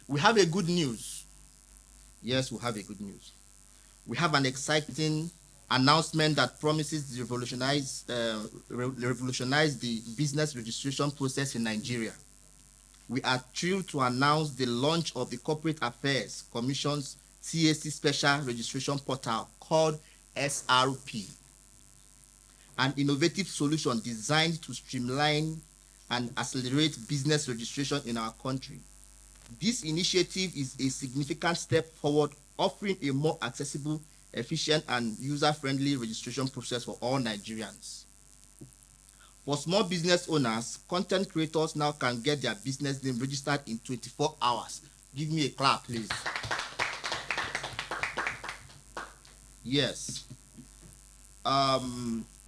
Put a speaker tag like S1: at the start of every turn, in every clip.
S1: We have a good news. Yes, we have a good news. We have an exciting announcement that promises to revolutionize the business registration process in Nigeria. We are thrilled to announce the launch of the Corporate Affairs Commission's CAC Special Registration Portal called SRP, an innovative solution designed to streamline and accelerate business registration in our country. This initiative is a significant step forward, offering a more accessible, efficient, and user-friendly registration process for all Nigerians. For small business owners, content creators now can get their business name registered in 24 hours. Give me a clap, please. Yes.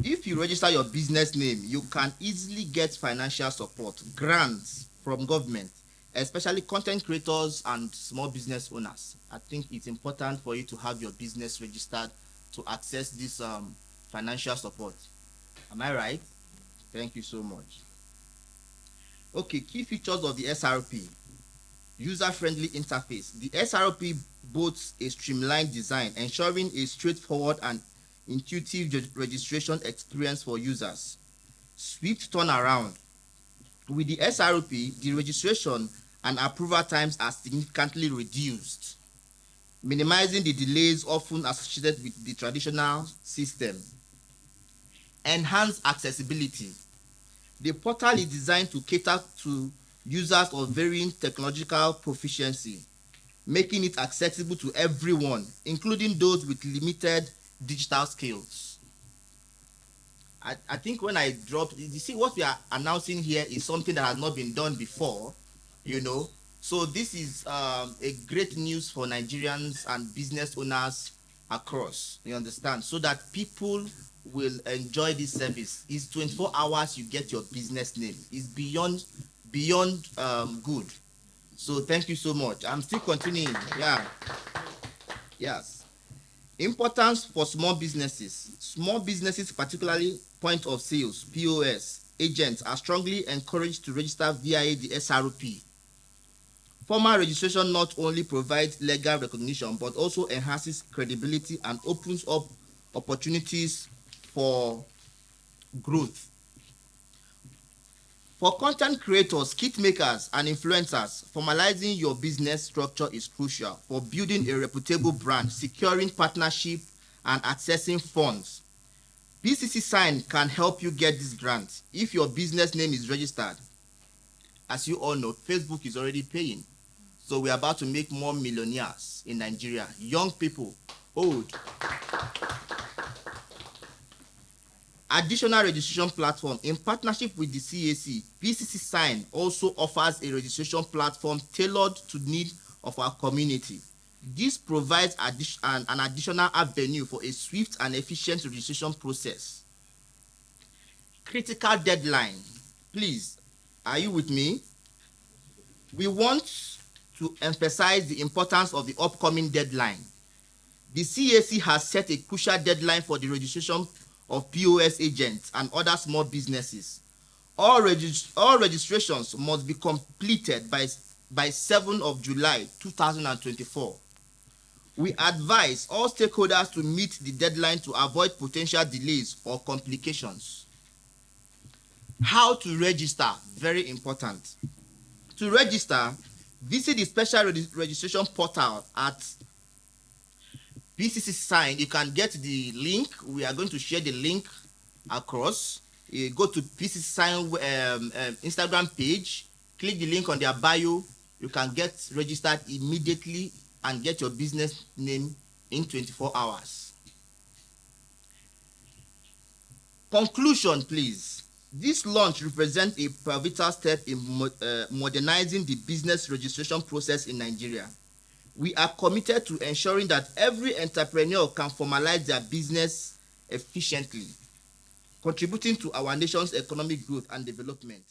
S1: If you register your business name, you can easily get financial support, grants from government, especially content creators and small business owners. I think it's important for you to have your business registered to access this financial support. Am I right? Thank you so much. Okay, key features of the SRP. User-friendly interface. The SRP boasts a streamlined design, ensuring a straightforward and intuitive registration experience for users. Swift turnaround. With the SRP, the registration and approval times are significantly reduced, minimizing the delays often associated with the traditional system. Enhanced accessibility. The portal is designed to cater to users of varying technological proficiency, making it accessible to everyone, including those with limited digital skills. I think when I dropped, you see what we are announcing here is something that has not been done before, So this is a great news for Nigerians and business owners across, you understand, so that people will enjoy this service. It's 24 hours you get your business name. It's beyond good. So thank you so much. I'm still continuing. Yes. Importance for small businesses. Small businesses, particularly point of sales, POS, agents, are strongly encouraged to register via the SRP. Formal registration not only provides legal recognition but also enhances credibility and opens up opportunities for growth. For content creators, kit makers, and influencers, formalizing your business structure is crucial for building a reputable brand, securing partnership, and accessing funds. BCC Sign can help you get this grant if your business name is registered. As you all know, Facebook is already paying. So we're about to make more millionaires in Nigeria. Young people, old. Additional registration platform. In partnership with the CAC, BCC Sign also offers a registration platform tailored to the needs of our community. This provides an additional avenue for a swift and efficient registration process. Critical deadline. Please, are you with me? We want to emphasize the importance of the upcoming deadline. The CAC has set a crucial deadline for the registration of POS agents and other small businesses. All registrations must be completed by 7 of July 2024. We advise all stakeholders to meet the deadline to avoid potential delays or complications. How to register? Very important. To register, visit the special registration portal at BCC Sign. You can get the link. We are going to share the link across. You go to BCC Sign Instagram page, click the link on their bio. You can get registered immediately and get your business name in 24 hours. Conclusion, please. This launch represents a pivotal step in modernizing the business registration process in Nigeria. We are committed to ensuring that every entrepreneur can formalize their business efficiently, contributing to our nation's economic growth and development.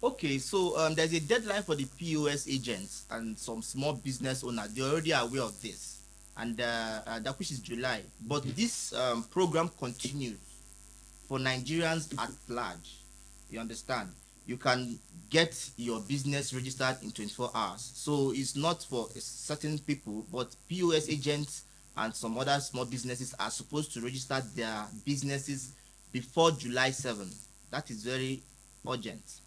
S1: Okay, so there's a deadline for the POS agents and some small business owners. They're already aware of this, and that which is July. But this program continues for Nigerians at large. You understand? you can get your business registered in 24 hours. So it's not for certain people, but POS agents and some other small businesses are supposed to register their businesses before July 7. That is very urgent.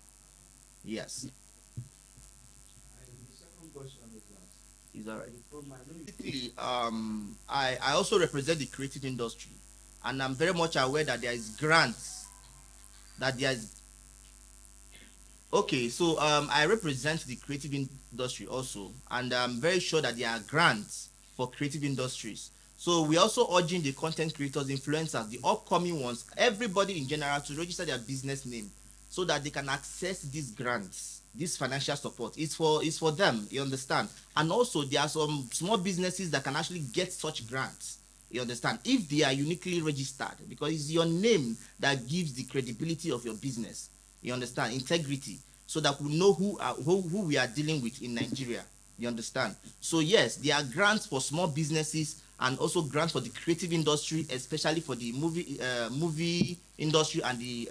S1: Yes.
S2: And the second question is that
S1: Is all right.
S2: from my knowledge,
S1: Basically, I also represent the creative industry, and I'm very much aware that there is grants, that there is. Okay, so I represent the creative industry also, and I'm very sure that there are grants for creative industries. So we're also urging the content creators, influencers, the upcoming ones, everybody in general to register their business name so that they can access these grants, this financial support. It's for them, you understand? And also there are some small businesses that can actually get such grants. You understand? If they are uniquely registered, because it's your name that gives the credibility of your business. You understand? Integrity, so that we know who we are dealing with in Nigeria. You understand? So yes, there are grants for small businesses and also grants for the creative industry, especially for the movie industry and the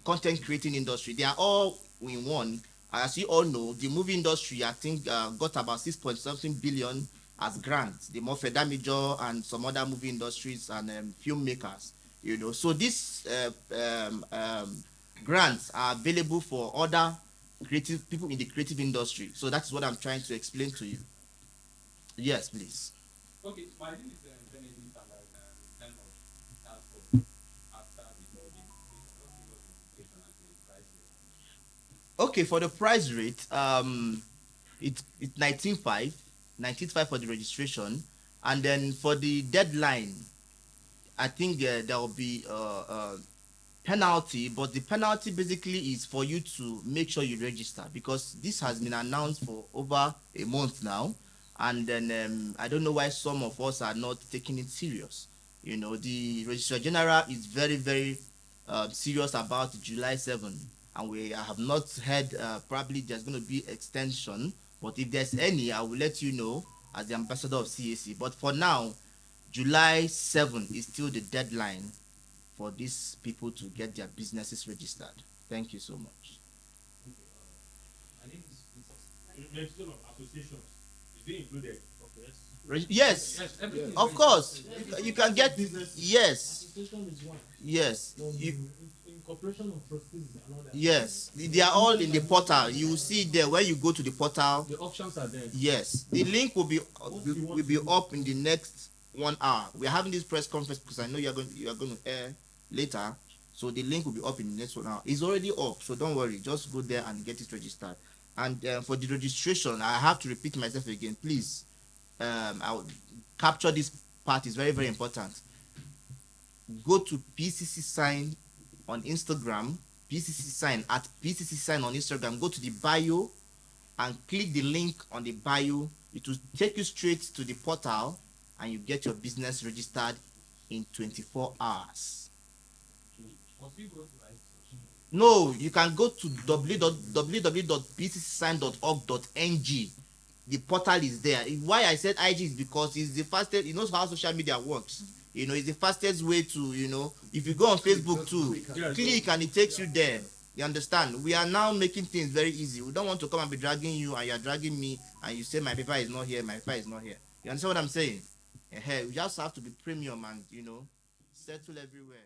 S1: content creating industry. They are all in one. As you all know, the movie industry, I think, got about 6 point something billion as grants. The Mofeda Major and some other movie industries and filmmakers. So these grants are available for other creative people in the creative industry. So that's what I'm trying to explain to you. Yes, please.
S3: Okay, my name is Benedict, and I'm kind of transport after the building. Please don't give us information and the price rate.
S1: Okay, for the price rate, it's 19.5 for the registration, and then for the deadline, I think there will be penalty, but the penalty basically is for you to make sure you register, because this has been announced for over a month now, and then I don't know why some of us are not taking it serious. The Registrar General is very, very serious about July 7, and we have not heard probably there's going to be extension, but if there's any, I will let you know as the ambassador of CAC. But for now, July 7 is still the deadline for these people to get their businesses registered. Thank you so much.
S2: okay, my name is Peter.
S3: Mention of associations, is it included?
S2: Okay, yes.
S1: Yes,
S3: Yes, everything.
S1: of course. You can get, yes,
S2: Association is one.
S1: yes,
S2: Incorporation of trustees is another.
S1: yes. They are all in the portal. You will see there when you go to the portal.
S2: The options are there.
S1: Yes, the link will be up in the next 1 hour. We are having this press conference because I know you are going to air later. So the link will be up in the next 1 hour. It's already up, so don't worry. Just go there and get it registered. And for the registration, I have to repeat myself again. Please, I'll capture this part. Is very, very important. Go to PCC Sign on Instagram. PCC Sign at PCC Sign on Instagram. Go to the bio and click the link on the bio. It will take you straight to the portal, and you get your business registered in 24 hours.
S3: Must we go to
S1: No, you can go to www.pccsign.org.ng. The portal is there. Why I said IG is because it's the fastest. You know how social media works. It's the fastest way to, if you go on Facebook too, click and it takes you there. You understand? We are now making things very easy. We don't want to come and be dragging you, and you're dragging me, and you say my paper is not here, my paper is not here. You understand what I'm saying? We just have to be premium and, settle everywhere.